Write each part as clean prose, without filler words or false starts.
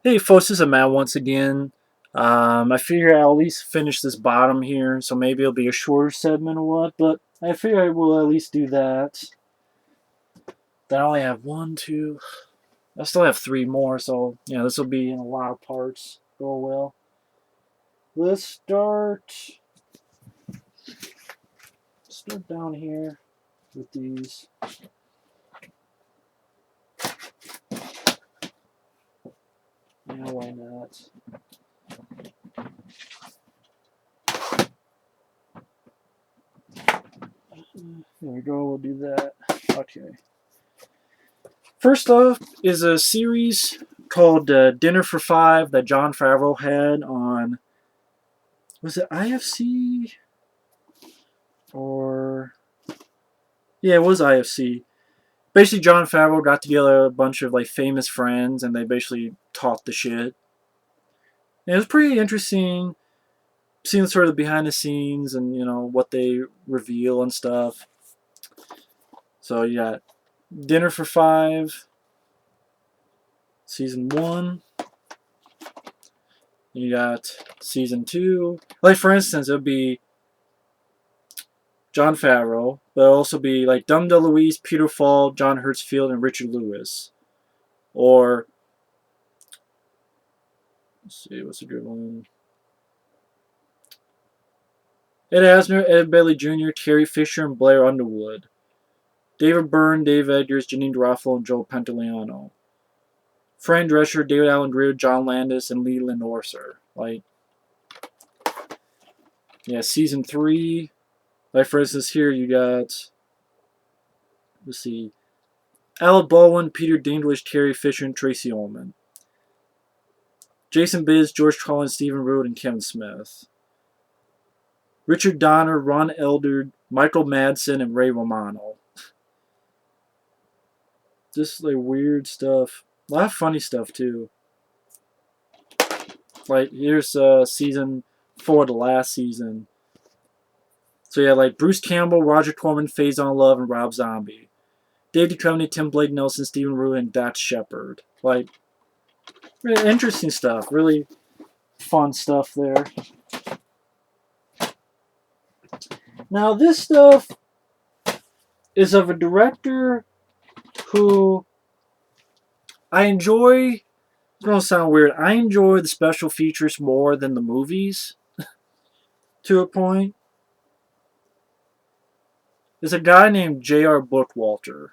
Hey folks, this is Matt once again. I figure I'll at least finish this bottom here, so maybe it'll be a shorter segment or what, but I figure I will at least do that. Then I only have one, two, I still have three more, so this will be in a lot of parts. Go well. Let's start down here with these. Yeah, why not? There we go, we'll do that. Okay. First off is a series called Dinner for Five that Jon Favreau had on, was it IFC or yeah, it was IFC. Basically, Jon Favreau got together a bunch of like famous friends, and they basically taught the shit. And it was pretty interesting, seeing sort of the behind the scenes and what they reveal and stuff. So you got Dinner for Five, season one. You got season two. Like for instance, it would be Jon Favreau, but it'll also be like Dom DeLuise, Peter Falk, John Hertzfield, and Richard Lewis. Or let's see, what's a good one? Ed Asner, Ed Bailey Jr., Terry Fisher, and Blair Underwood. David Byrne, Dave Eggers, Janine Garofalo, and Joe Pantoliano. Fran Drescher, David Allen Greer, John Landis, and Leland Orser. Like, yeah, season three. Like for instance, here you got, let's see, Alec Baldwin, Peter Dinklage, Terry Fisher, and Tracy Ullman. Jason Biz, George Collins, Stephen Root, and Kevin Smith. Richard Donner, Ron Eldard, Michael Madsen, and Ray Romano. Just like weird stuff. A lot of funny stuff too. Like here's season 4, the last season. So yeah, like Bruce Campbell, Roger Corman, Faison Love, and Rob Zombie. Dave Duchovny, Tim Blake Nelson, Stephen Root, and Dax Shepard. Like, really interesting stuff. Really fun stuff there. Now this stuff is of a director who I enjoy. It's gonna sound weird. I enjoy the special features more than the movies, to a point. There's a guy named J.R. Bookwalter,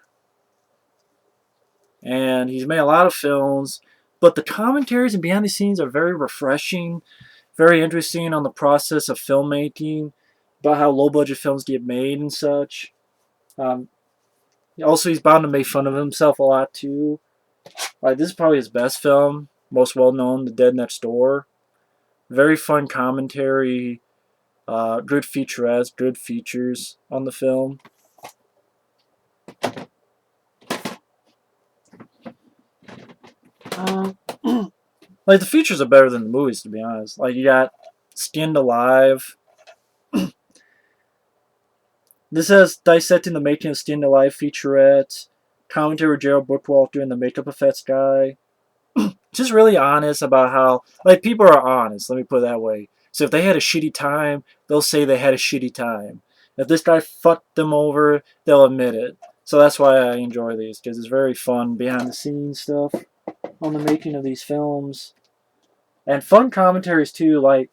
and he's made a lot of films, but the commentaries and behind the scenes are very refreshing, very interesting on the process of filmmaking, about how low budget films get made and such. Um, Also, he's bound to make fun of himself a lot too. Like this is probably his best film, most well known, The Dead Next Door. Very fun commentary, good featurettes, good features on the film. Like the features are better than the movies, to be honest. Like you got Skinned Alive. This has dissecting the making of Skinned Alive featurette, commentary with Gerald Bookwalter and the makeup effects guy. Just really honest about how, like, people are honest, let me put it that way. So if they had a shitty time, they'll say they had a shitty time. If this guy fucked them over, they'll admit it. So that's why I enjoy these, because it's very fun behind the scenes stuff on the making of these films. And fun commentaries too, like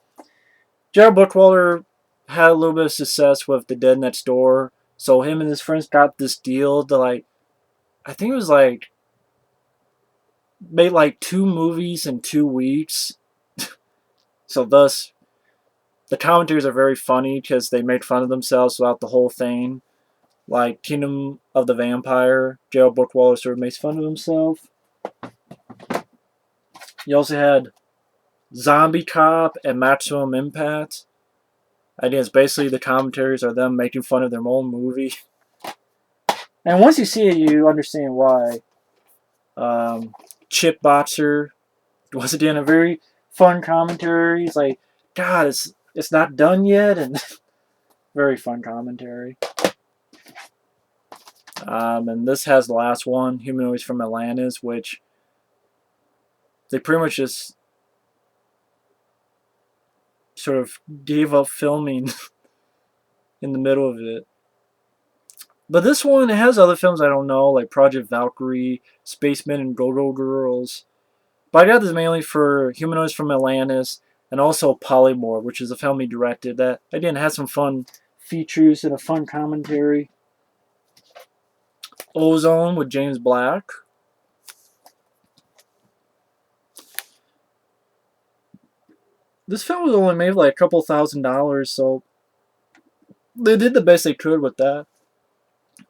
Gerald Bookwalter had a little bit of success with The Dead Next Door. So him and his friends got this deal to like, I think it was like, made like 2 movies in 2 weeks. So thus, the commentaries are very funny because they make fun of themselves throughout the whole thing. Like Kingdom of the Vampire, Gerald Bookwalter sort of makes fun of himself. You also had Zombie Cop and Maximum Impact. I think it's basically the commentaries are them making fun of their own movie. And once you see it, you understand why. Chip Boxer, once again, a very fun commentary. It's like, God, it's not done yet, and very fun commentary. And this has the last one, Humanoids from Atlantis, which They pretty much just sort of gave up filming in the middle of it. But this one, it has other films I don't know, like Project Valkyrie, Spacemen, and Go-Go Girls. But I got this mainly for Humanoids from Atlantis, and also Polymorph, which is a film he directed that, again, has some fun features and a fun commentary. Ozone with James Black. This film was only made like a couple $1,000, so they did the best they could with that.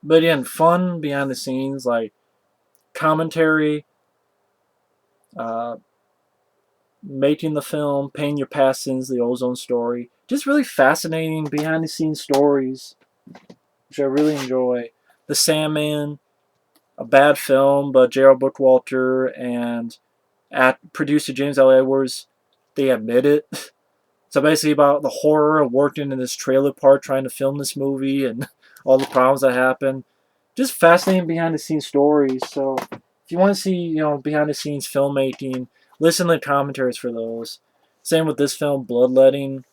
But again, fun behind the scenes, like commentary, uh, making the film, paying your past sins, the Ozone story. Just really fascinating behind the scenes stories, which I really enjoy. The Sandman, a bad film, but Gerald Bookwalter and producer James L. Edwards, they admit it. So basically about the horror of working in this trailer park trying to film this movie and all the problems that happen. Just fascinating behind the scenes stories. So if you want to see, behind the scenes filmmaking, listen to the commentaries for those. Same with this film, Bloodletting,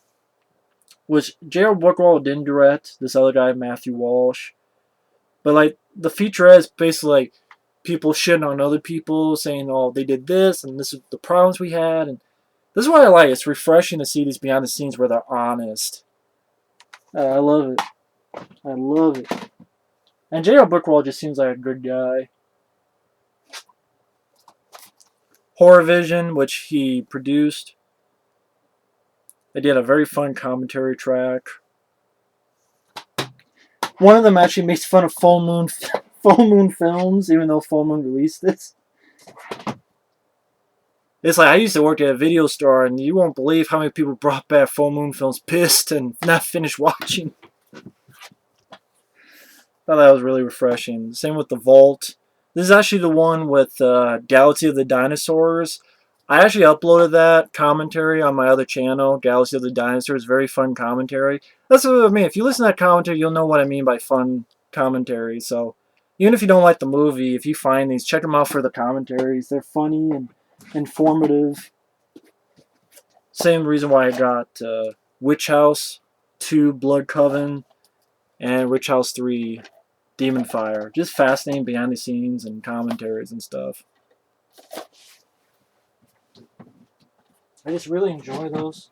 which Gerald Bookwalter didn't direct. This other guy, Matthew Walsh. But like the featurette is basically like people shitting on other people, saying, "Oh, they did this, and this is the problems we had." And this is what I like. It's refreshing to see these behind the scenes where they're honest. I love it. I love it. And J.L. Bookwalter just seems like a good guy. Horror Vision, which he produced. They did a very fun commentary track. One of them actually makes fun of Full Moon Films, even though Full Moon released this. It's like I used to work at a video store, and you won't believe how many people brought back Full Moon Films pissed and not finished watching. Thought that was really refreshing. Same with The Vault. This is actually the one with Galaxy of the Dinosaurs. I actually uploaded that commentary on my other channel, Galaxy of the Dinosaurs. Very fun commentary. That's what I mean. If you listen to that commentary, you'll know what I mean by fun commentary. So even if you don't like the movie, if you find these, check them out for the commentaries. They're funny and informative. Same reason why I got Witch House 2 Blood Coven and Witch House 3 Demon Fire. Just fascinating behind the scenes and commentaries and stuff. I just really enjoy those.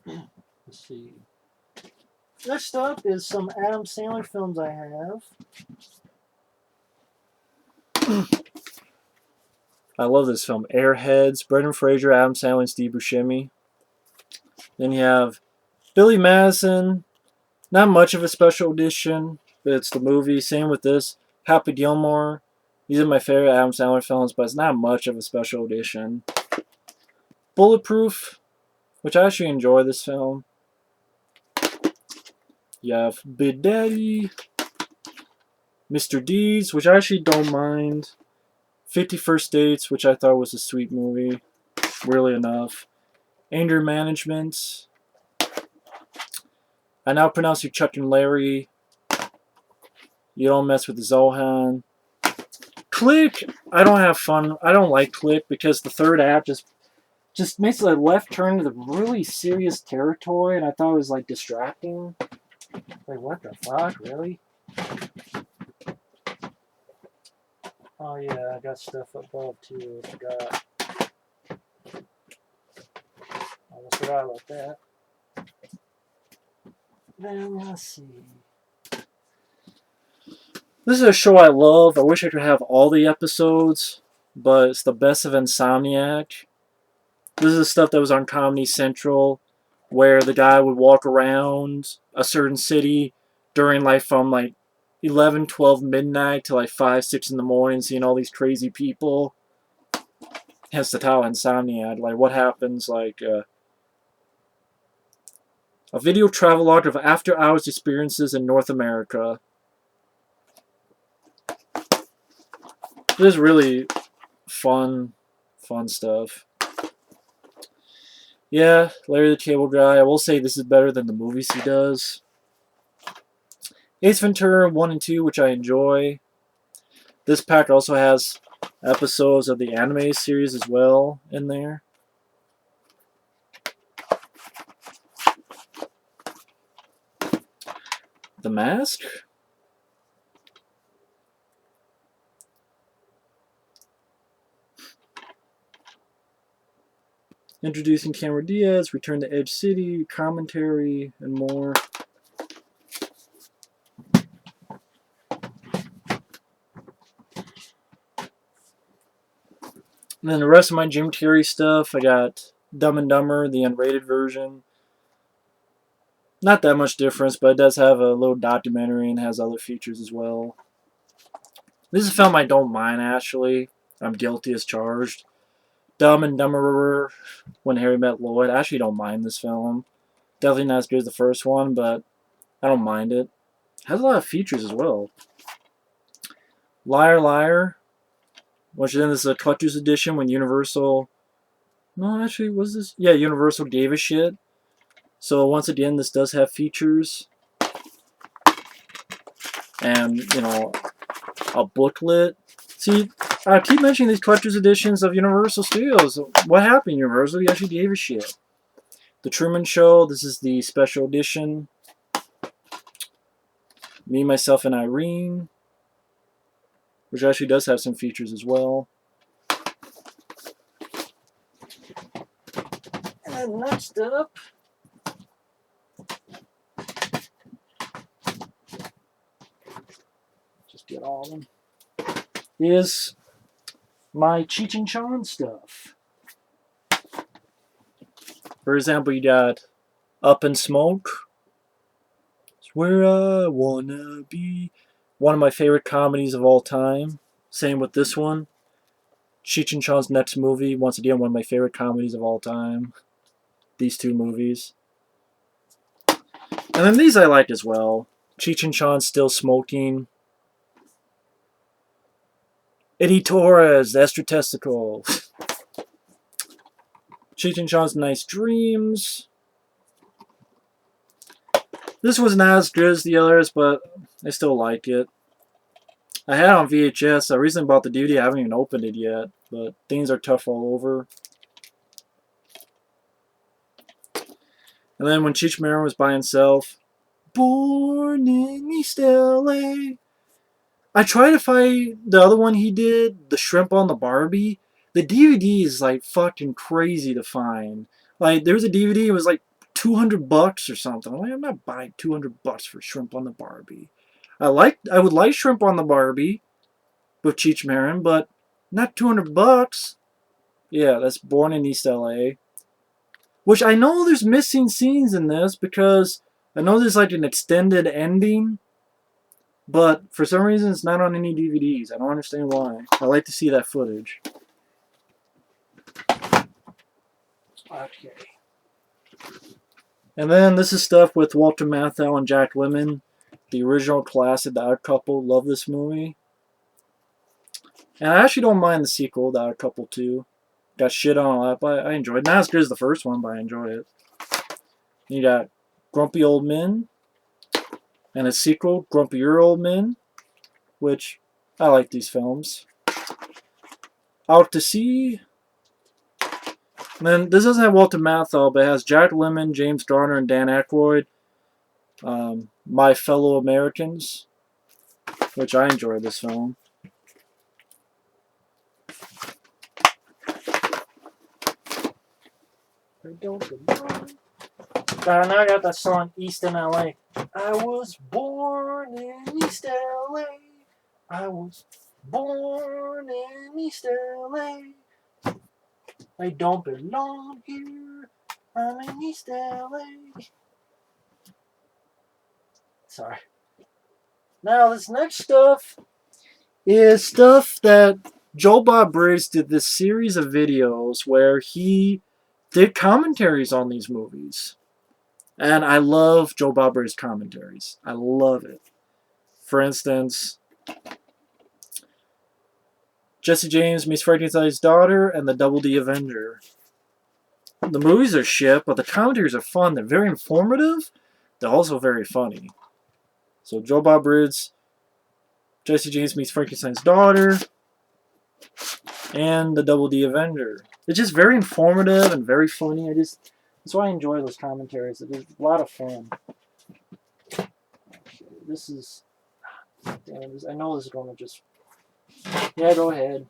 Let's see. Next up is some Adam Sandler films I have. I love this film. Airheads, Brendan Fraser, Adam Sandler, and Steve Buscemi. Then you have Billy Madison. Not much of a special edition, but it's the movie. Same with this. Happy Gilmore. These are my favorite Adam Sandler films, but it's not much of a special edition. Bulletproof, which I actually enjoy this film. You have Big Daddy. Mr. Deeds, which I actually don't mind. 50 First Dates, which I thought was a sweet movie. Really enough. Anger Management. I now pronounce you Chuck and Larry. You Don't Mess with the Zohan. Click, I don't have fun. I don't like Click because the third act just makes a left turn to the really serious territory, and I thought it was like distracting. Like, what the fuck, really? Oh yeah, I got stuff above too. I forgot. Almost forgot about that. Then let's see. This is a show I love. I wish I could have all the episodes, but it's the best of Insomniac. This is the stuff that was on Comedy Central, where the guy would walk around a certain city during like from like 11, 12 midnight to like 5, 6 in the morning, seeing all these crazy people. Hence the title Insomniac. Like what happens, like a video travelogue of after-hours experiences in North America. This is really fun stuff. Yeah, Larry the Cable Guy. I will say this is better than the movies he does. Ace Ventura 1 and 2, which I enjoy. This pack also has episodes of the anime series as well in there. The Mask. Introducing Cameron Diaz, Return to Edge City, commentary, and more. And then the rest of my Jim Carrey stuff, I got Dumb and Dumber, the unrated version. Not that much difference, but it does have a little documentary and has other features as well. This is a film I don't mind, actually. I'm guilty as charged. Dumb and Dumberer, When Harry Met Lloyd. I actually don't mind this film. Definitely not as good as the first one, but I don't mind it. Has a lot of features as well. Liar Liar, which then is a collector's edition when Universal... No, actually, was this? Yeah, Universal gave a shit. So once again, this does have features. And, you know, a booklet. See, I keep mentioning these collector's editions of Universal Studios. What happened, Universal? You actually gave a shit. The Truman Show, this is the special edition. Me, Myself, and Irene, which actually does have some features as well. And next up, just get all of them, is my Cheech and Chong stuff. For example, you got Up in Smoke. It's where I wanna be. One of my favorite comedies of all time. Same with this one. Cheech and Chong's next movie. Once again, one of my favorite comedies of all time. These two movies. And then these I liked as well. Cheech and Chong Still Smoking. Eddie Torres, Extra Testicle. Cheech and Chong's Nice Dreams. This was not as good as the others, but I still like it. I had it on VHS. I recently bought the DVD. I haven't even opened it yet, but things are tough all over. And then when Cheech Marin was by himself, Born in East LA. I tried to find the other one he did, The Shrimp on the Barbie. The DVD is like fucking crazy to find. Like, there was a DVD, it was like $200 or something. I'm like, I'm not buying $200 for Shrimp on the Barbie. I would like Shrimp on the Barbie with Cheech Marin, but not $200. Yeah, that's Born in East LA. Which I know there's missing scenes in this because I know there's like an extended ending, but for some reason it's not on any DVDs. I don't understand why. I like to see that footage. Okay. And then this is stuff with Walter Matthau and Jack Lemmon. The original classic, The Odd Couple. Love this movie. And I actually don't mind the sequel, The Odd Couple 2. Got shit on a lot, but I enjoyed it. Not as good as the first one, but I enjoyed it. You got Grumpy Old Men. And a sequel, Grumpier Old Men. Which, I like these films. Out to Sea. And then, this doesn't have Walter Matthau, but it has Jack Lemmon, James Garner, and Dan Aykroyd. My Fellow Americans. Which I enjoyed this film. I don't belong. Now I got that song East in LA. I was born in East LA. I was born in East LA. I don't belong here. I'm in East LA. Sorry. Now this next stuff is stuff that Joe Bob Briggs did this series of videos where he did commentaries on these movies. And I love Joe Bob Briggs' commentaries. I love it. For instance, Jesse James Meets Frankenstein's Daughter and The Double D Avenger. The movies are shit, but the commentaries are fun. They're very informative. They're also very funny. So Joe Bob Briggs, Jesse James Meets Frankenstein's Daughter, and the Double D Avenger. It's just very informative and very funny. That's why I enjoy those commentaries. It's a lot of fun. This is, damn, I know this is going to just, yeah, go ahead.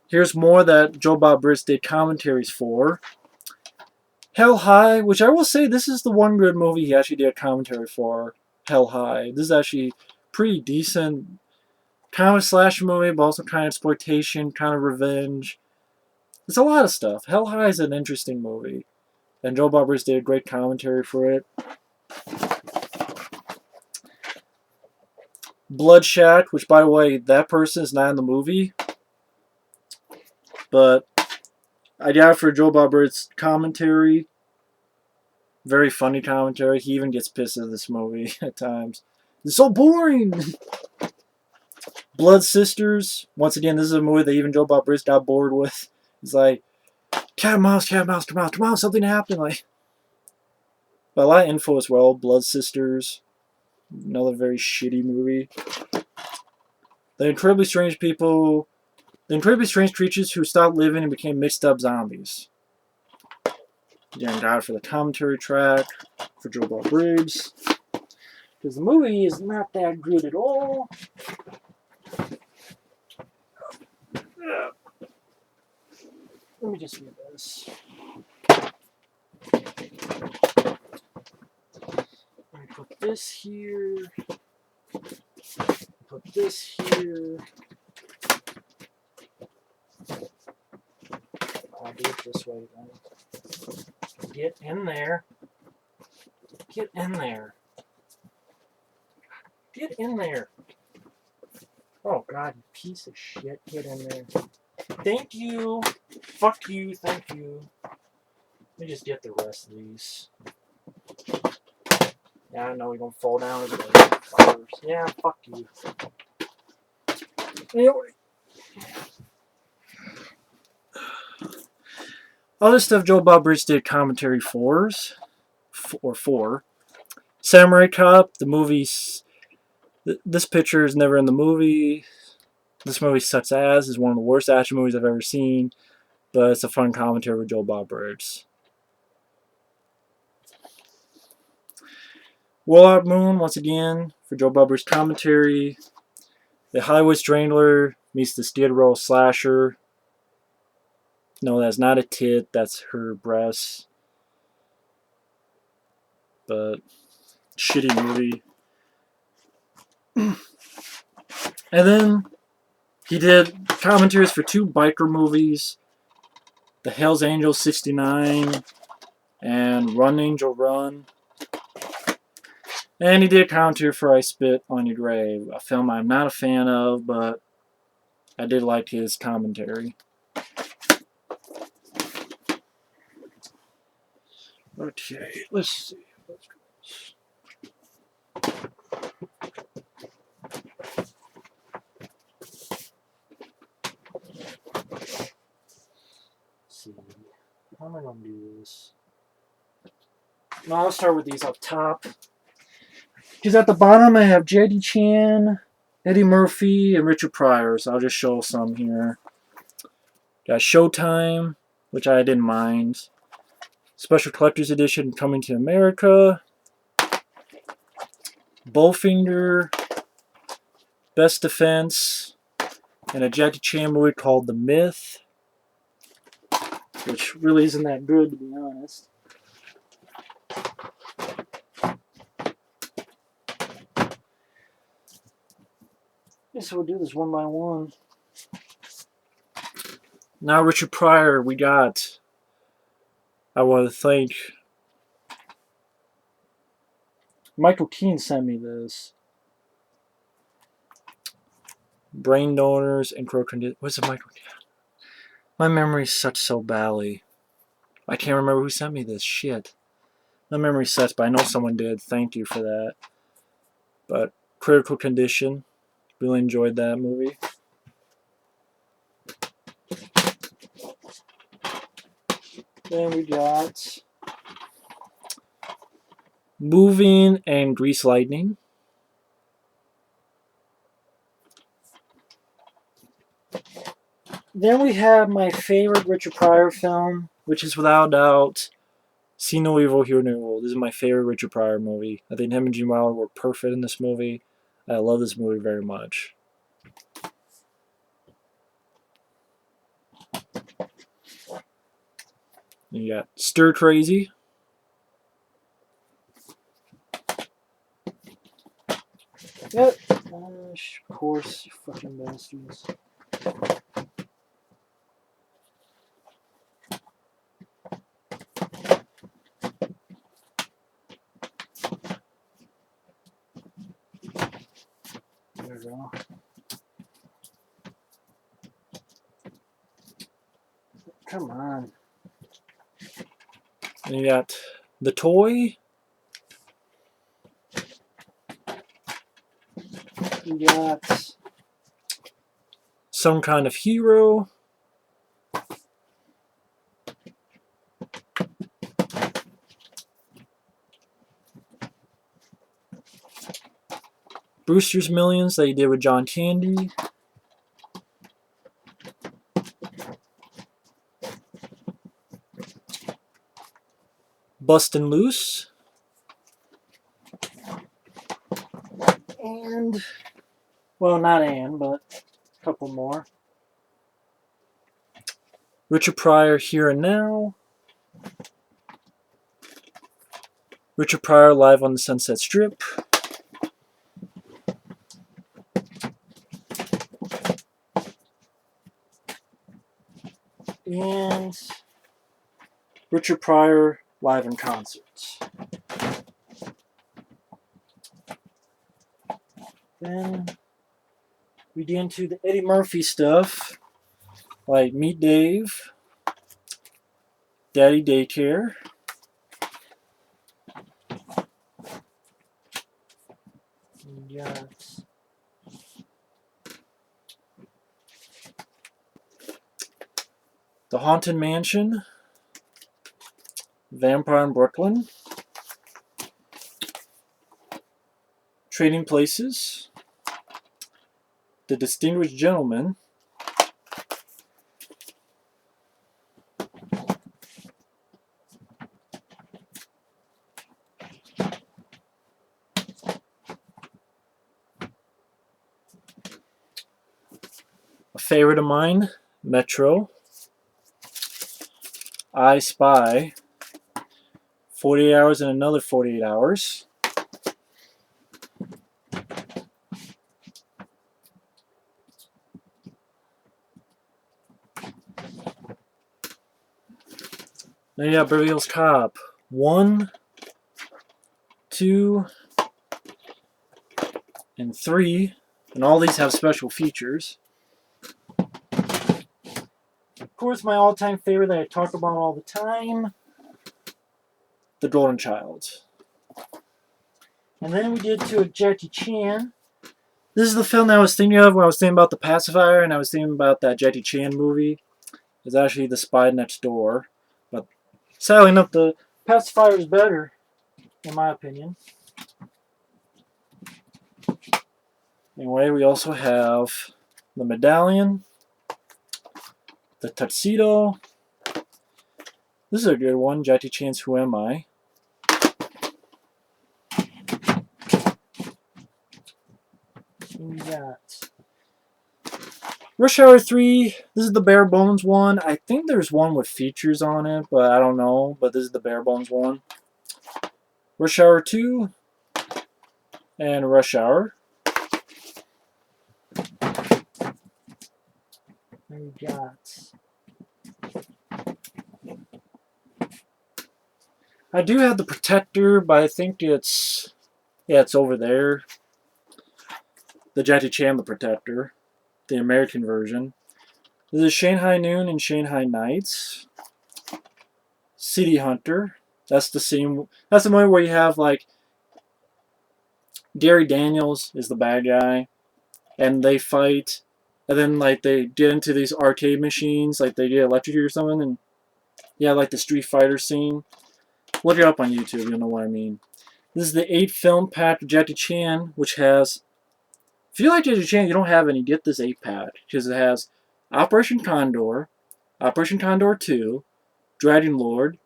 Here's more that Joe Bob Briggs did commentaries for. Hell High, which I will say this is the one good movie he actually did a commentary for. Hell High. This is actually pretty decent kind of slasher movie, but also kind of exploitation, kind of revenge. It's a lot of stuff. Hell High is an interesting movie, and Joe Bob Briggs did a great commentary for it. Bloodshot, which by the way, that person is not in the movie, but I got it for Joe Bob Briggs commentary. Very funny commentary. He even gets pissed at this movie at times. It's so boring. Blood Sisters. Once again, this is a movie that even Joe Bob Briggs got bored with. He's like, cat mouse, come on, something happened. Like, but a lot of info as well. Blood Sisters. Another very shitty movie. The Incredibly Strange Creatures Who Stopped Living and Became Mixed Up Zombies. Again, got it for the commentary track for Joe Bob Briggs. Because the movie is not that good at all. Let me just read this. Let me put this here. Put this here. I'll do it this way then. Get in there. Get in there. Get in there. Oh God, you piece of shit. Get in there. Thank you. Fuck you. Thank you. Let me just get the rest of these. Yeah, I know you're gonna fall down as well. Yeah, fuck you. Anyway. Other stuff Joe Bob Briggs did commentary for. Samurai Cop, the movie's. This picture is never in the movie. This movie sucks ass. It's one of the worst action movies I've ever seen. But it's a fun commentary with Joe Bob Briggs. Warlock Moon, once again, for Joe Bob Briggs commentary. The Hollywood Strangler meets the Skid Row Slasher. No, that's not a tit. That's her breasts. But shitty movie. And then he did commentaries for 2 biker movies. The Hells Angels 69 and Run Angel Run. And he did commentary for I Spit on Your Grave, a film I'm not a fan of, but I did like his commentary. Okay, let's see. How am I going to do this? No, I'll start with these up top. Because at the bottom I have Jackie Chan, Eddie Murphy, and Richard Pryor. So I'll just show some here. Got Showtime, which I didn't mind. Special Collector's Edition Coming to America. Bowfinger. Best Defense. And a Jackie Chan movie called The Myth. Which really isn't that good, to be honest. So we'll do this one by one. Now Richard Pryor, we got. I want to thank Michael Keane sent me this. Brain donors and crow condition. What's it, Michael? My memory sucks so badly. I can't remember who sent me this shit. My memory sucks, but I know someone did. Thank you for that. But Critical Condition. Really enjoyed that movie. Then we got Moving and Grease Lightning. Then we have my favorite Richard Pryor film, which is without doubt See No Evil, Hear No Evil. This is my favorite Richard Pryor movie. I think him and Gene Wilder were perfect in this movie. I love this movie very much. And you got Stir Crazy. Yep. Of course, you fucking bastards. There we go. Come on. And you got The Toy. You got Some Kind of Hero. Brewster's Millions that he did with John Candy. Bustin' Loose. And, well, not and, but a couple more. Richard Pryor, Here and Now. Richard Pryor, Live on the Sunset Strip. And Richard Pryor, Live in Concert. Then we get into the Eddie Murphy stuff, like Meet Dave, Daddy Daycare, we got The Haunted Mansion, Vampire in Brooklyn, Trading Places, The Distinguished Gentleman, a favorite of mine, Metro, I Spy, 48 Hours and Another 48 Hours, then you got Beverly Hills Cop 1, 2, and 3, and all these have special features. Of course, my all-time favorite that I talk about all the time, The Golden Child. And then we get to a Jackie Chan. This is the film that I was thinking of when I was thinking about The Pacifier, and I was thinking about that Jackie Chan movie. It's actually The Spy Next Door. But sadly enough, The Pacifier is better, in my opinion. Anyway, we also have The Medallion, The Tuxedo. This is a good one, Jackie Chan's Who Am I? We got Rush Hour 3. This is the bare bones one. I think there's one with features on it, but I don't know. But this is the bare bones one. Rush Hour 2 and Rush Hour. We got, I do have The Protector, but I think it's, yeah, it's over there. The Jackie Chan The Protector, the American version. This is Shanghai Noon and Shanghai Nights. City Hunter. That's the same. That's the one where you have like Gary Daniels is the bad guy, and they fight, and then like they get into these arcade machines, like they get electrocuted or something, and yeah, like the Street Fighter scene. Look it up on YouTube, you'll know what I mean. This is the 8-film pack of Jackie Chan, which has... If you like Jackie Chan, you don't have any, get this 8-pack. Because it has Operation Condor, Operation Condor 2, Dragon Lord,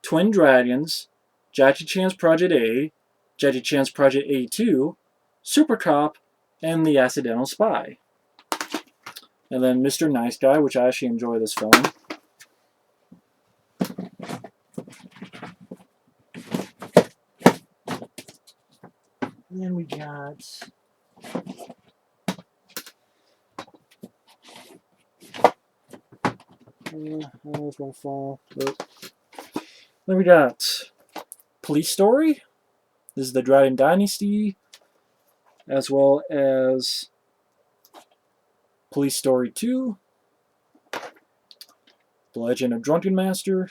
Twin Dragons, Jackie Chan's Project A, Jackie Chan's Project A2, Super Cop, and The Accidental Spy. And then Mr. Nice Guy, which I actually enjoy this film. And then we got... this won't fall. Then we got Police Story. This is the Dragon Dynasty, as well as Police Story 2, The Legend of Drunken Master,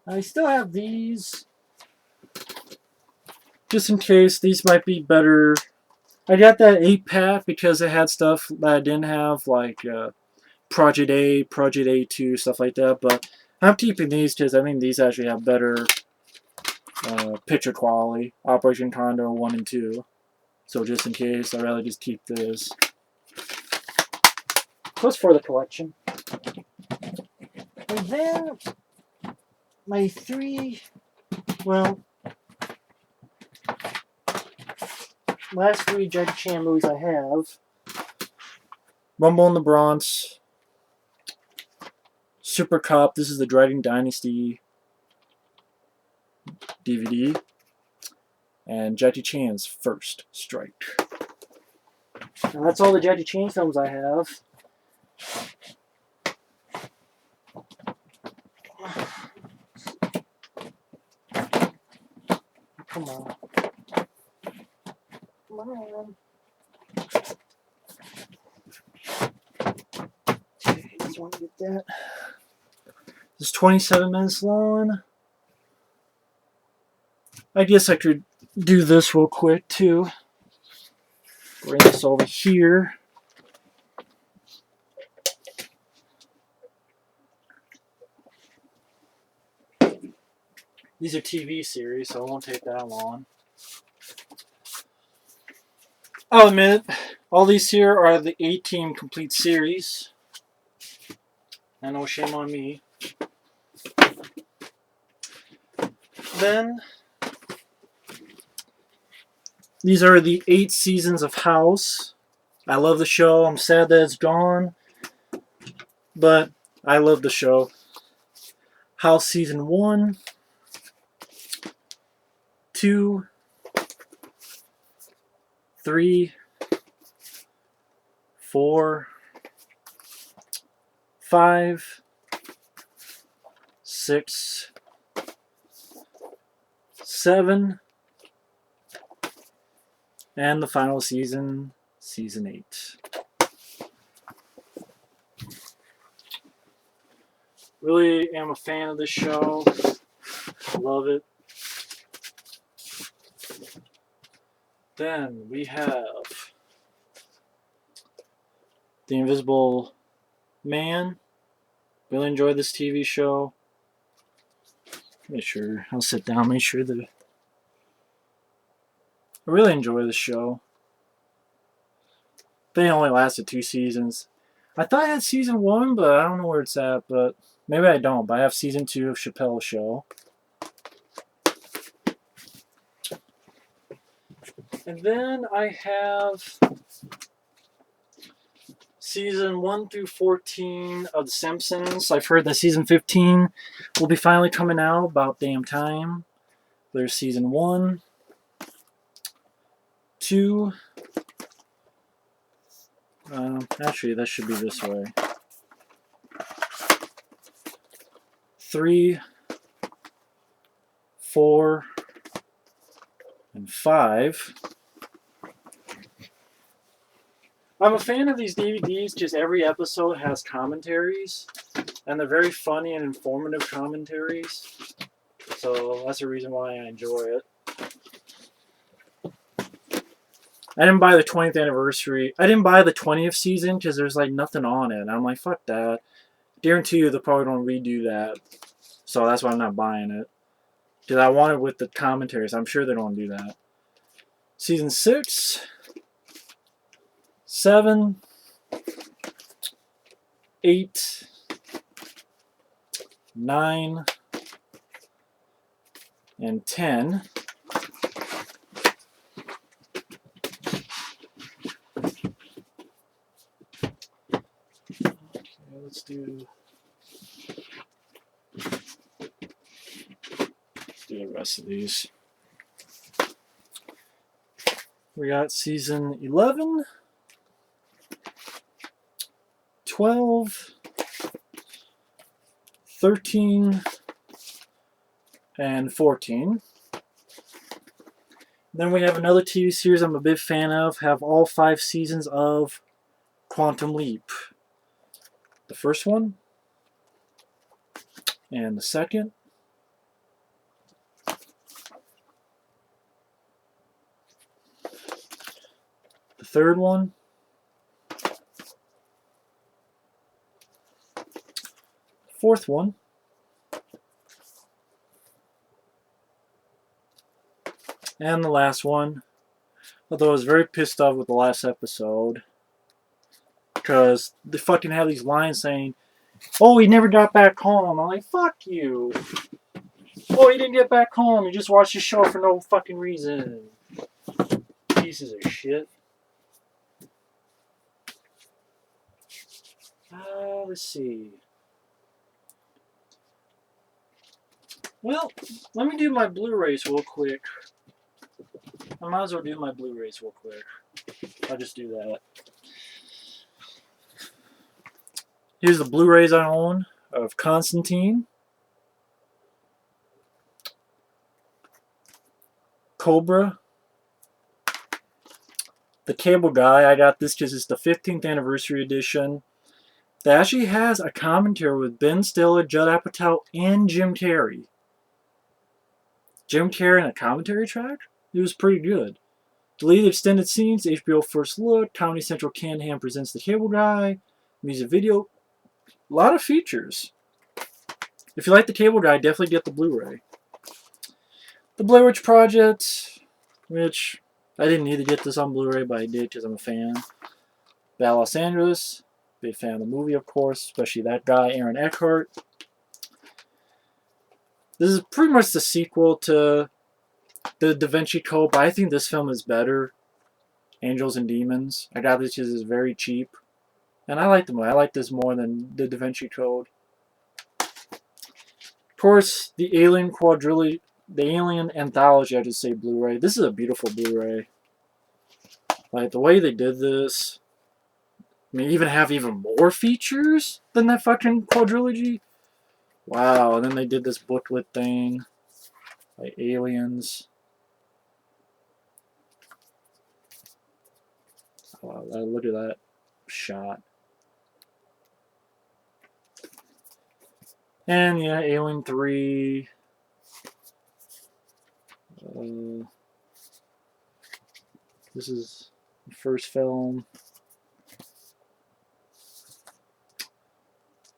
I still have these, just in case these might be better. I got that 8-pack because it had stuff that I didn't have, like Project A, Project A2, stuff like that, but I'm keeping these because I think these actually have better picture quality. Operation Condor 1 and 2. So just in case, I'd rather just keep this. Just for the collection. And then my 3, well, last 3 Jackie Chan movies I have: Rumble in the Bronx, Super Cop, this is the Dragon Dynasty DVD, and Jackie Chan's First Strike. And that's all the Jackie Chan films I have. Come on. Come on. Okay, just want to get that. This is 27 minutes long. I guess I could do this real quick too. Bring this over here. These are TV series, so it won't take that long. I'll admit, all these here are the 18 complete series. And no shame on me. Then, these are the 8 seasons of House. I love the show. I'm sad that it's gone, but I love the show. House Season 1, 2, 3, 4, 5, 6, 7, and the final season, Season 8. Really am a fan of this show. Love it. Then we have The Invisible Man. Really enjoyed this TV show. Make sure I'll sit down. Make sure that I really enjoy this show. They only lasted 2 seasons. I thought I had season 1, but I don't know where it's at. But maybe I don't. But I have season 2 of Chappelle's Show. And then I have season 1 through 14 of The Simpsons. I've heard that season 15 will be finally coming out. About damn time. There's season 1, 2. Actually, that should be this way. 3, 4, and 5. I'm a fan of these DVDs because every episode has commentaries, and they're very funny and informative commentaries. So that's the reason why I enjoy it. I didn't buy the 20th anniversary. I didn't buy the 20th season because there's like nothing on it. I'm like, fuck that. Guarantee you they'll probably don't redo that. So that's why I'm not buying it. Because I want it with the commentaries. I'm sure they don't do that. Season 6, 7, 8, 9, and 10. Let's do the rest of these. We got season 11, 12, 13, and 14. Then we have another TV series I'm a big fan of, have all 5 seasons of Quantum Leap. The first one, and the second, the third one, fourth one, and the last one. Although I was very pissed off with the last episode because they fucking have these lines saying, "Oh, he never got back home." I'm like, fuck you. Oh, he didn't get back home. You just watched the show for no fucking reason. Pieces of shit. Let's see. Well, let me do my Blu-rays real quick. I might as well do my Blu-rays real quick. I'll just do that. Here's the Blu-rays I own of Constantine, Cobra, The Cable Guy. I got this because it's the 15th anniversary edition. That actually has a commentary with Ben Stiller, Judd Apatow, and Jim Carrey. Jim Carrey in a commentary track? It was pretty good. Deleted extended scenes, HBO First Look, Comedy Central Can-Ham presents The Cable Guy, music video. A lot of features. If you like The Cable Guy, definitely get the Blu-ray. The Blair Witch Project, which I didn't need to get this on Blu-ray, but I did because I'm a fan. Bad Los Angeles, big fan of the movie, of course, especially that guy, Aaron Eckhart. This is pretty much the sequel to the Da Vinci Code, but I think this film is better. Angels and Demons. I got this because it's very cheap. And I like the movie. I like this more than the Da Vinci Code. Of course, the Alien Quadrilogy, the Alien Anthology, I just say Blu-ray. This is a beautiful Blu-ray. Like, the way they did this. I mean, even have even more features than that fucking quadrilogy. Wow, and then they did this booklet thing. Like Aliens. Wow, look at that shot. And yeah, Alien 3. This is the first film.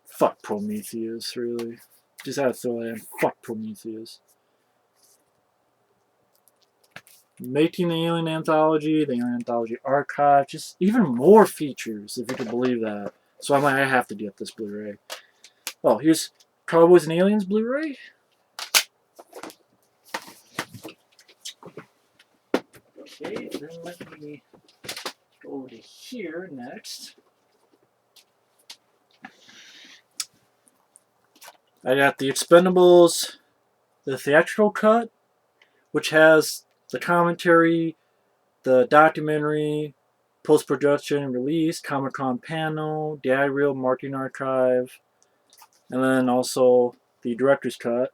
Fuck Prometheus, really. Just had to throw that in. Fuck Prometheus. Making the Alien Anthology, the Alien Anthology Archive, just even more features, if you can believe that. So I'm like, I have to get this Blu-ray. Oh, here's Cowboys and Aliens Blu-ray. Okay, then let me go to here next. I got the Expendables, the theatrical cut, which has the commentary, the documentary, post-production and release, Comic-Con panel, the reel, marketing archive, and then also the director's cut.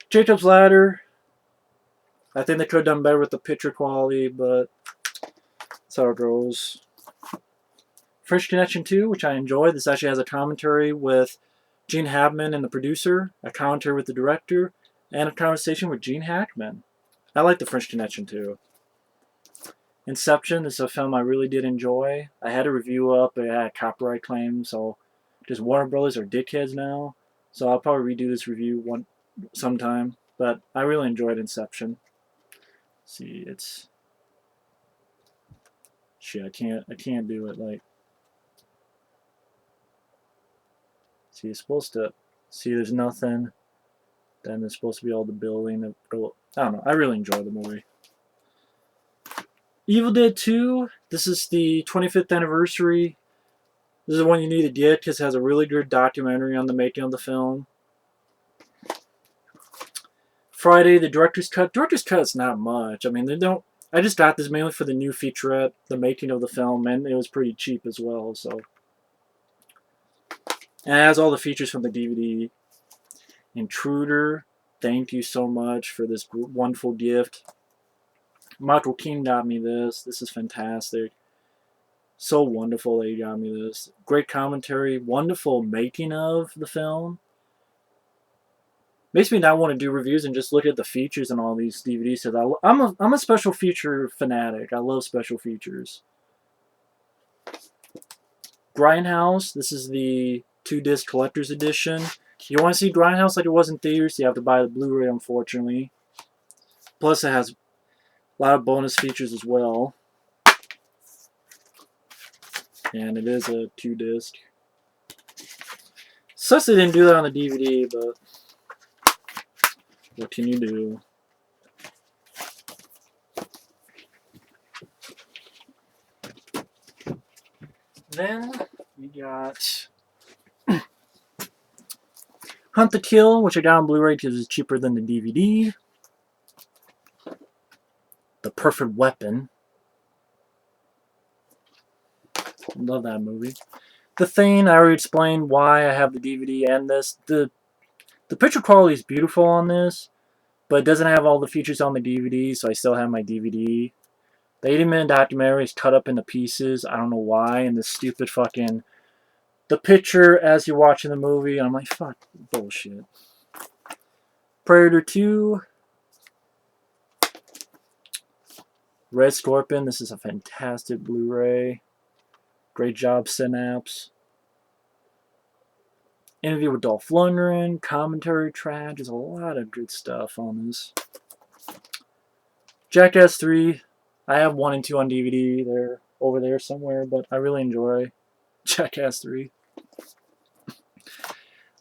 Jacob's Ladder. I think they could have done better with the picture quality, but that's how it goes. French Connection 2, which I enjoy. This actually has a commentary with Gene Hackman and the producer, a commentary with the director, and a conversation with Gene Hackman. I like The French Connection too. Inception is a film I really did enjoy. I had a review up, but it had a copyright claim, so just Warner Brothers are dickheads now. So I'll probably redo this review sometime. But I really enjoyed Inception. Let's see, it's shit. I can't do it. Like, see, it's supposed to see. There's nothing. Then there's supposed to be all the building. I don't know. I really enjoyed the movie. Evil Dead 2. This is the 25th anniversary. This is the one you need to get because it has a really good documentary on the making of the film. Friday, the director's cut. Director's cut is not much. I mean, they don't. I just got this mainly for the new featurette, the making of the film, and it was pretty cheap as well. So, and it has all the features from the DVD. Intruder. Thank you so much for this wonderful gift. Michael King got me this. This is fantastic. So wonderful that he got me this. Great commentary. Wonderful making of the film. Makes me not want to do reviews and just look at the features on all these DVDs. Because I'm a special feature fanatic. I love special features. Grindhouse. This is the 2-disc collector's edition. You want to see Grindhouse like it was in theaters, you have to buy the Blu-ray, unfortunately. Plus, it has a lot of bonus features as well. And it is a 2-disc. Sucks they didn't do that on the DVD, but what can you do? Then we got Hunt the Kill, which I got on Blu-ray because it's cheaper than the DVD. The Perfect Weapon. Love that movie. The Thing, I already explained why I have the DVD and this. The picture quality is beautiful on this, but it doesn't have all the features on the DVD, so I still have my DVD. The 80-minute documentary is cut up into pieces. I don't know why, and this stupid fucking... The picture as you're watching the movie, I'm like, fuck, bullshit. Predator 2. Red Scorpion, this is a fantastic Blu-ray. Great job, Synapse. Interview with Dolph Lundgren, commentary track. There's a lot of good stuff on this. Jackass 3. I have 1 and 2 on DVD. They're over there somewhere, but I really enjoy Jackass 3.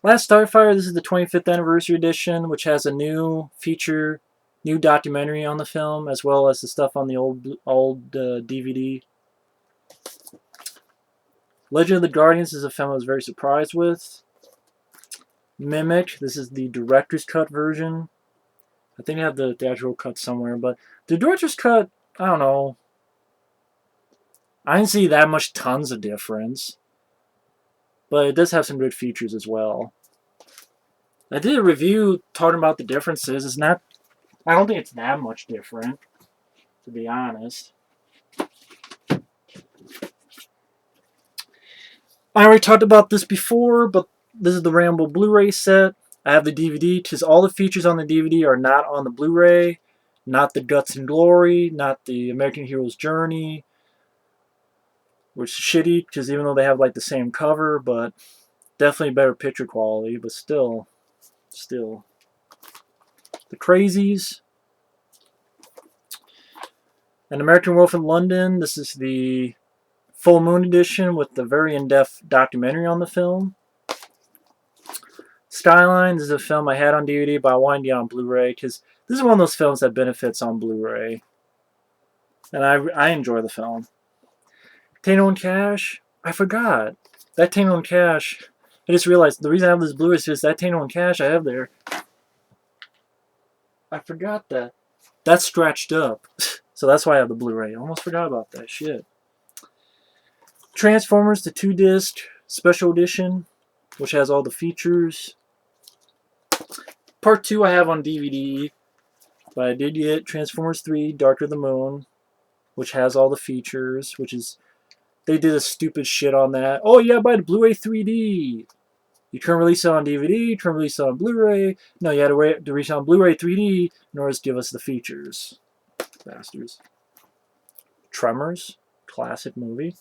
Last Starfire. This is the 25th anniversary edition, which has a new feature, new documentary on the film, as well as the stuff on the old DVD. Legend of the Guardians is a film I was very surprised with. Mimic. This is the director's cut version. I think I have the theatrical cut somewhere, but the director's cut, I don't know. I didn't see that much tons of difference. But it does have some good features as well. I did a review talking about the differences. It's not, I don't think it's that much different, to be honest. I already talked about this before, but this is the Rambo Blu-ray set. I have the DVD because all the features on the DVD are not on the Blu-ray. Not the Guts and Glory, not the American Hero's Journey, which is shitty because even though they have like the same cover, but definitely better picture quality, but still. The Crazies. An American Wolf in London. This is the Full Moon edition with the very in-depth documentary on the film. Skylines is a film I had on DVD, but I wanted to get on Blu-ray because this is one of those films that benefits on Blu-ray. And I enjoy the film. Tango and Cash. I forgot. That Tango and Cash. I just realized the reason I have this Blu-ray is because that Tango and Cash I have there. I forgot that. That's scratched up. So that's why I have the Blu-ray. I almost forgot about that shit. Transformers, the 2-disc special edition, which has all the features. Part 2 I have on DVD, but I did get Transformers 3, Dark of the Moon, which has all the features, which is... They did a stupid shit on that. Oh, yeah, buy the Blu-ray 3D. You couldn't release it on DVD, you couldn't release it on Blu-ray. No, you had to wait to release it on Blu-ray 3D in order to give us the features. Bastards. Tremors, classic movie.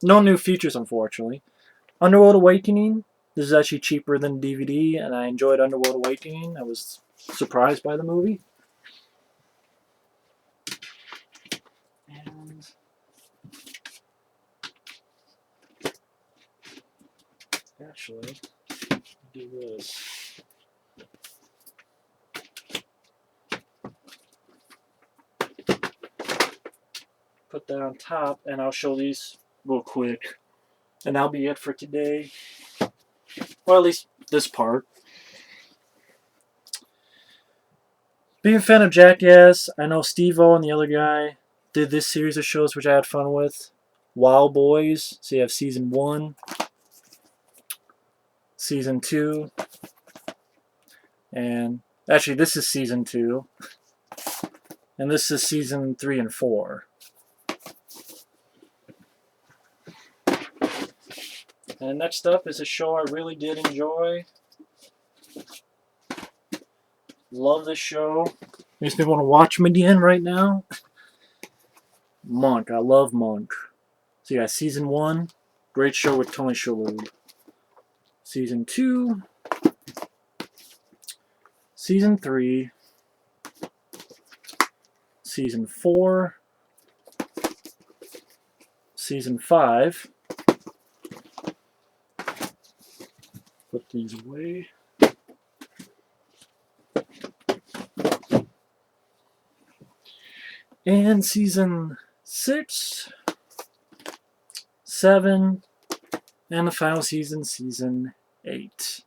No new features, unfortunately. Underworld Awakening. This is actually cheaper than DVD, and I enjoyed Underworld Awakening. I was surprised by the movie. And actually, do this. Put that on top, and I'll show these real quick. And that'll be it for today. Or at least this part. Being a fan of Jackass, I know Steve-O and the other guy did this series of shows which I had fun with. Wild Boys. So you have Season 1, Season 2, and actually this is Season 2. And this is Season 3 and 4. And next up is a show I really did enjoy. Love this show. Makes me want to watch him again right now. Monk. I love Monk. So you got Season 1. Great show with Tony Shalhoub. Season 2. Season 3. Season 4. Season 5. Put these away. And Season 6, 7, and the final season, Season 8.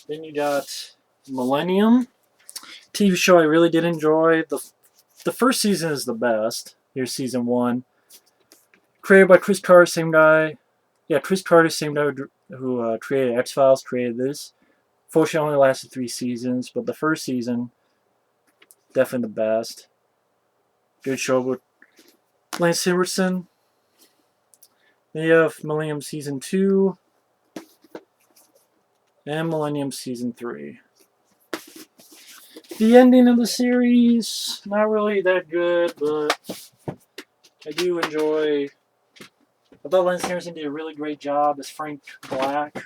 Then you got Millennium. TV show I really did enjoy. The first season is the best. Here's Season 1. Created by Chris Carter, same guy. Yeah, Chris Carter, same guy who created X-Files, created this. Fortunately, only lasted 3 seasons, but the first season, definitely the best. Good show with Lance Henriksen. Then you have Millennium Season 2 and Millennium Season 3. The ending of the series, not really that good, but I do enjoy. I thought Lance Henriksen did a really great job as Frank Black.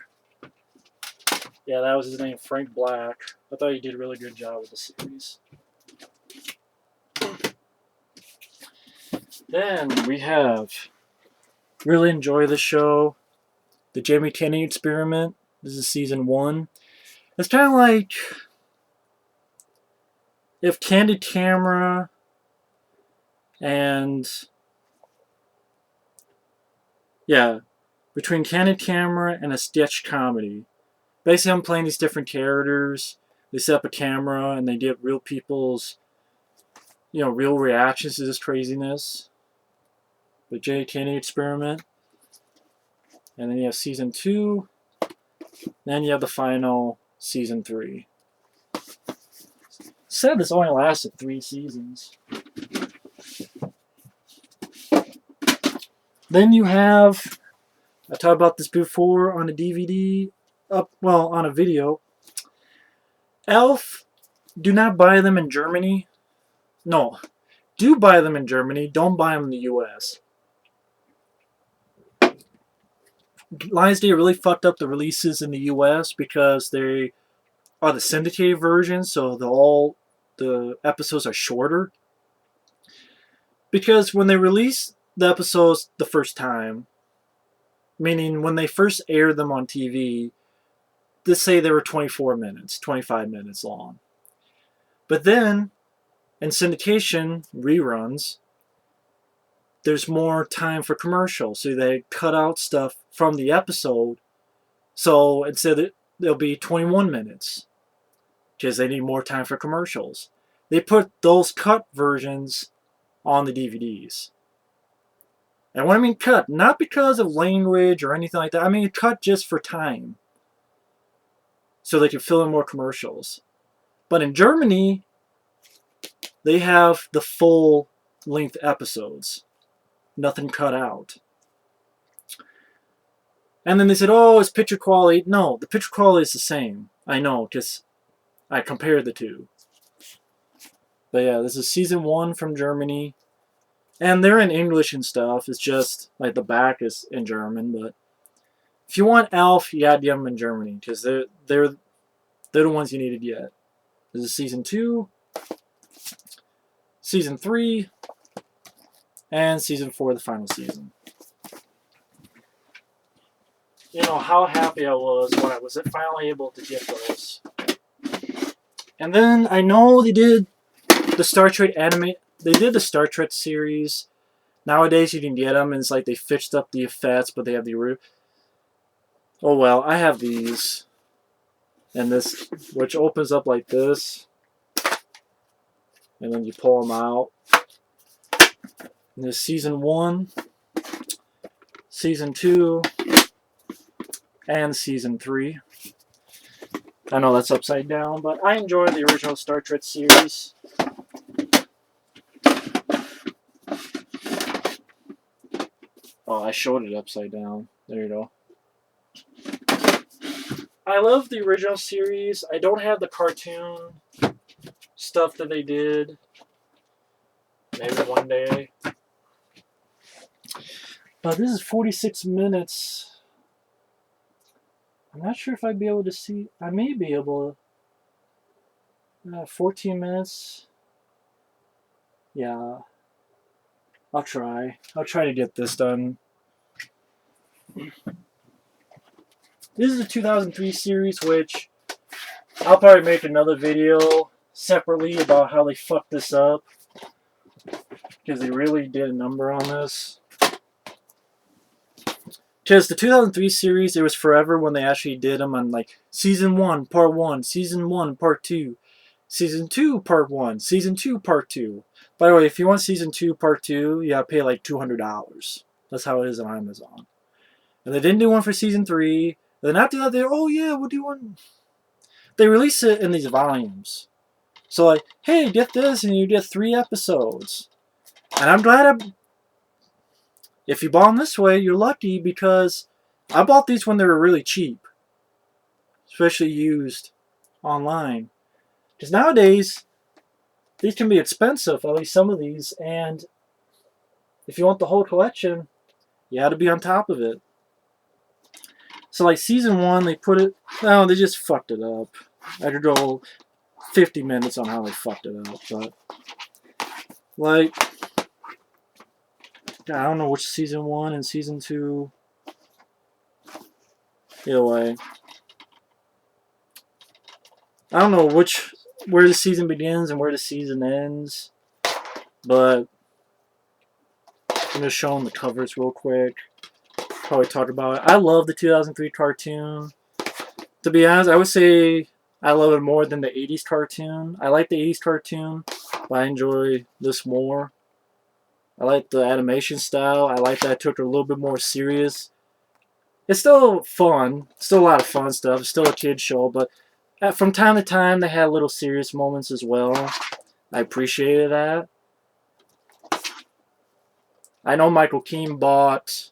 Yeah, that was his name, Frank Black. I thought he did a really good job with the series. Then we have, really enjoy the show, The Jamie Kennedy Experiment. This is Season 1. It's kind of like if Candid Camera and, yeah, between Candid Camera and a sketch comedy. Basically, I'm playing these different characters. They set up a camera and they get real people's, real reactions to this craziness. The J. Kennedy Experiment. And then you have Season 2. Then you have the final Season 3. Sad this only lasted 3 seasons. Then you have, I talked about this before on a DVD, on a video. Elf, do not buy them in Germany. No, do buy them in Germany, don't buy them in the US. Lionsgate really fucked up the releases in the US because they are the syndicated version, so the episodes are shorter. Because when they release the episodes the first time, meaning when they first aired them on TV, let's say they were 24 minutes, 25 minutes long. But then, in syndication reruns, there's more time for commercials. So they cut out stuff from the episode. So instead there'll be 21 minutes. Because they need more time for commercials. They put those cut versions on the DVDs. And when I mean cut, not because of language or anything like that. I mean cut just for time. So they can fill in more commercials. But in Germany, they have the full length episodes. Nothing cut out. And then they said, oh, it's picture quality. No, the picture quality is the same. I know, because I compared the two. But yeah, this is season 1 from Germany. And they're in English and stuff. It's just, like, the back is in German. But if you want Alf, you gotta get them in Germany. Because they're the ones you need to get. This is season 2. Season 3. And season 4, the final season. You know how happy I was when I was finally able to get those. And then I know they did the Star Trek anime. They did the Star Trek series. Nowadays you can get them, and it's like they fixed up the effects, but they have the root. Oh well, I have these, and this, which opens up like this, and then you pull them out. And there's season 1, season 2. And season 3. I know that's upside down, but I enjoy the original Star Trek series. Oh, I showed it upside down. There you go. I love the original series. I don't have the cartoon stuff that they did. Maybe one day. But this is 46 minutes. I'm not sure if I'd be able to see. I may be able to. 14 minutes. Yeah. I'll try. I'll try to get this done. This is a 2003 series, which I'll probably make another video separately about how they fucked this up. Because they really did a number on this. Because the 2003 series, it was forever when they actually did them on like Season 1, Part 1, Season 1, Part 2, Season 2, Part 1, Season 2, Part 2. By the way, if you want Season 2, Part 2, you gotta pay like $200. That's how it is on Amazon. And they didn't do one for Season 3. Then after that, oh yeah, we'll do one. They release it in these volumes. So like, hey, get this and you get 3 episodes. And I'm glad if you bought them this way, you're lucky because I bought these when they were really cheap. Especially used online. Because nowadays, these can be expensive, at least some of these. And if you want the whole collection, you got to be on top of it. So like Season 1, they put it... No, they just fucked it up. I could go 50 minutes on how they fucked it up. But, like... I don't know which Season 1 and Season 2. Either way. I don't know where the season begins and where the season ends. But I'm just showing the covers real quick. Probably talk about it. I love the 2003 cartoon. To be honest, I would say I love it more than the 80s cartoon. I like the 80s cartoon, but I enjoy this more. I like the animation style. I like that I took it a little bit more serious. It's still fun. Still a lot of fun stuff. It's still a kid's show, but from time to time they had little serious moments as well. I appreciated that. I know Michael Keane bought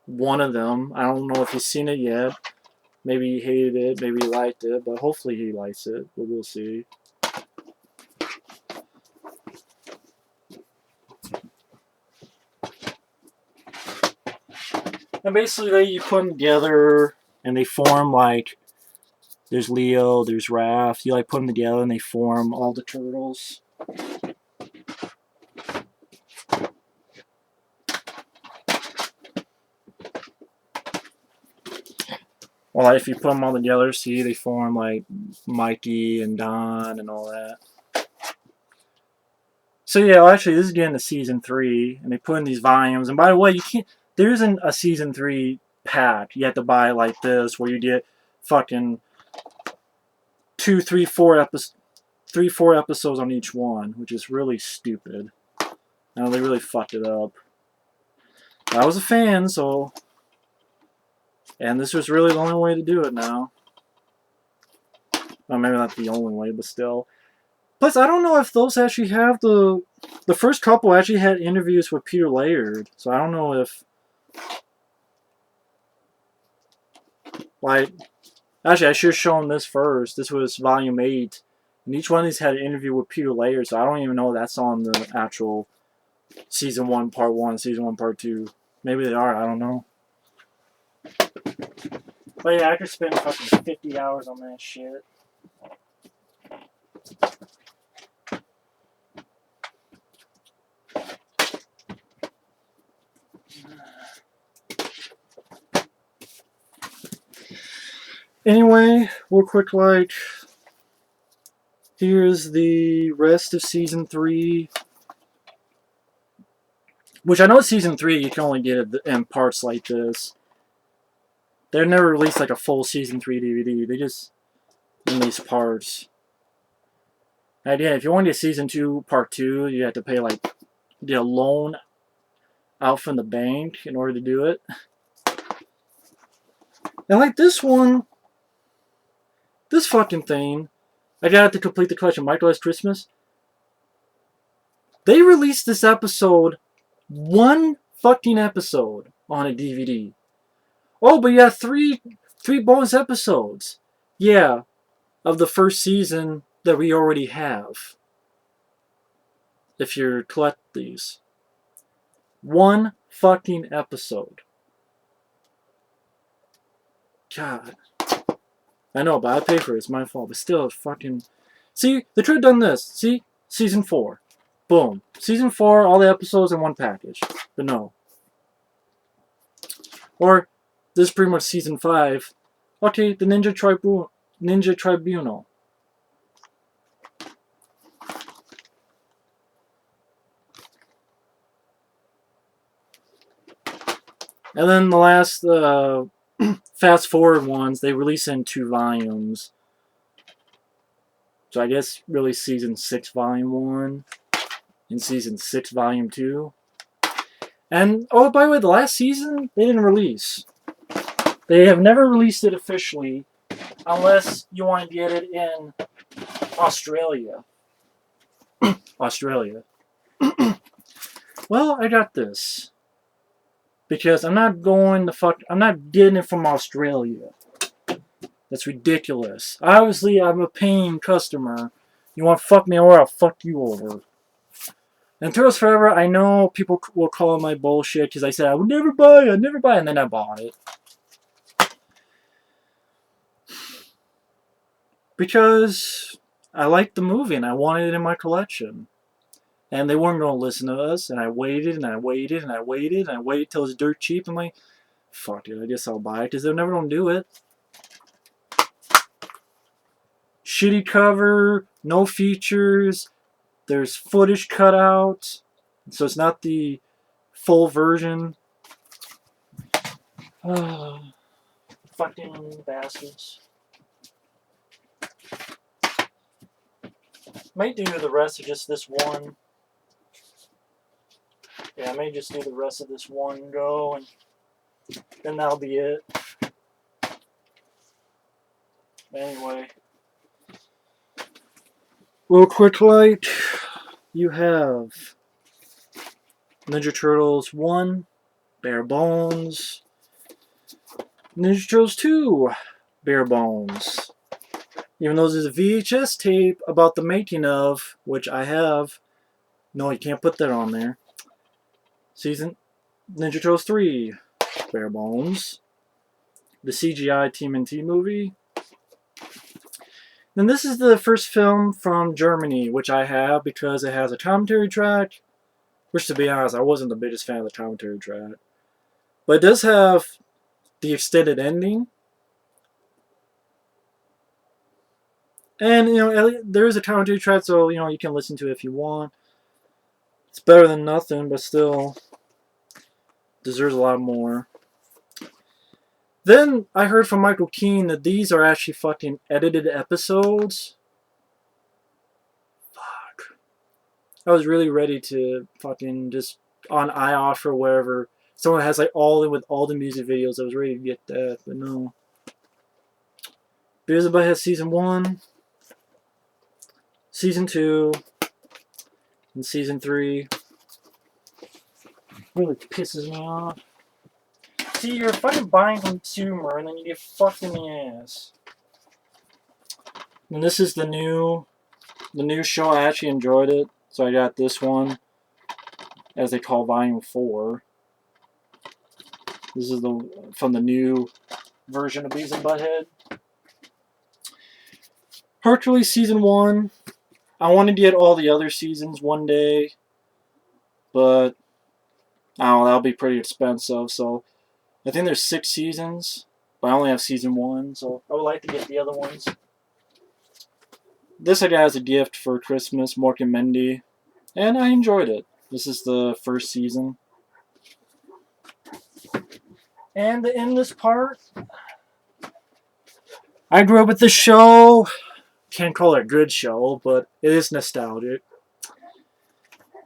one of them. I don't know if he's seen it yet. Maybe he hated it. Maybe he liked it. But hopefully he likes it. But we'll see. And basically, you put them together, and they form like, there's Leo, there's Raph. You like put them together, and they form all the turtles. Well, if you put them all together, see, they form like Mikey and Don and all that. So yeah, well, actually, this is getting to Season 3, and they put in these volumes. And by the way, you can't. There isn't a Season 3 pack. You have to buy like this, where you get fucking 2, 3, 4 episodes on each one, which is really stupid. Now they really fucked it up. I was a fan, so. And this was really the only way to do it now. Well, maybe not the only way, but still. Plus, I don't know if those actually have the The first couple actually had interviews with Peter Laird, so I don't know if, like, actually I should have shown this first. This was volume 8, and each one of these had an interview with Peter Laird, so I don't even know if that's on the actual season 1, part 1, season 1, part 2. Maybe they are, I don't know. But yeah, I could spend fucking 50 hours on that shit. Anyway, real quick, like, here's the rest of season 3. Which I know season 3 you can only get it in parts like this. They never released like a full season 3 DVD. They just release parts. And yeah, if you want to get season 2, part 2, you have to pay like get a loan out from the bank in order to do it. And like this one, this fucking thing, I got to complete the collection. Michael Has Christmas. They released this episode, one fucking episode on a DVD. Oh, but you have three bonus episodes. Yeah, of the first season that we already have. If you collect these. One fucking episode. God. I know, but I pay for it. It's my fault. But still, fucking... See, they could have done this. See? Season 4. Boom. Season 4, all the episodes in one package. But no. Or, this is pretty much Season 5. Okay, the Ninja Tribunal. And then the last fast forward ones, they release in 2 volumes. So I guess really season 6 volume 1 and season 6 volume 2. And oh, by the way, the last season they didn't release. They have never released it officially unless you want to get it in Australia. Australia. Well, I got this. Because I'm not getting it from Australia. That's ridiculous. Obviously, I'm a paying customer. You want to fuck me over, I'll fuck you over. And Turtles Forever, I know people will call my bullshit because I said I would never buy it, and then I bought it. Because I liked the movie and I wanted it in my collection. And they weren't going to listen to us, and I waited, and I waited, and I waited, and I waited till it's dirt cheap. I'm like, fuck it, I guess I'll buy it, because they're never going to do it. Shitty cover, no features, there's footage cut out, so it's not the full version. Fucking bastards. Might do the rest of just this one. Yeah, I may just do the rest of this one go, and then that'll be it. Anyway. Real quick, like, you have Ninja Turtles 1, Bare Bones. Ninja Turtles 2, Bare Bones. Even though there's a VHS tape about the making of, which I have. No, you can't put that on there. Ninja Turtles 3, Bare Bones. The CGI TMNT movie. And this is the first film from Germany, which I have because it has a commentary track. Which, to be honest, I wasn't the biggest fan of the commentary track. But it does have the extended ending. And, you know, there is a commentary track, so, you know, you can listen to it if you want. It's better than nothing, but still deserves a lot more. Then I heard from Michael Keane that these are actually fucking edited episodes. Fuck. I was really ready to fucking just on iOff or wherever. Someone has like with all the music videos. I was ready to get that, but no. Beelzebub has season 1, season 2, in season 3. Really pisses me off. See, you're fucking buying from consumer and then you get fucked in the ass. And this is the new show. I actually enjoyed it, so I got this one, as they call Volume 4. This is from the new version of Beavis and Butthead. Hercules Season 1. I wanted to get all the other seasons one day, but I don't know, that'll be pretty expensive, so I think there's 6 seasons, but I only have Season 1, so I would like to get the other ones. This I got as a gift for Christmas, Mork and Mindy, and I enjoyed it. This is the first season. And to end this part, I grew up with this show. Can't call it a good show, but it is nostalgic.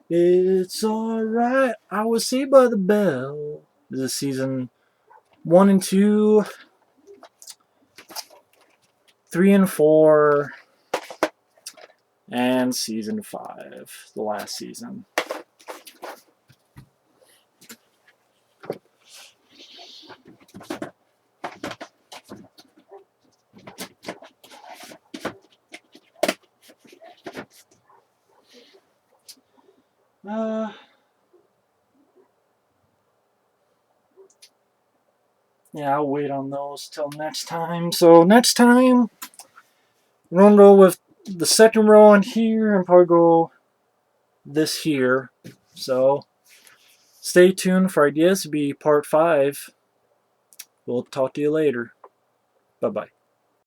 It's alright, I was saved by the bell. This is season 1 and 2, 3 and 4, and season 5, the last season. Yeah, I'll wait on those till next time. So next time, we're going to go with the second row on here and probably go this here. So stay tuned for ideas to be part 5. We'll talk to you later. Bye-bye.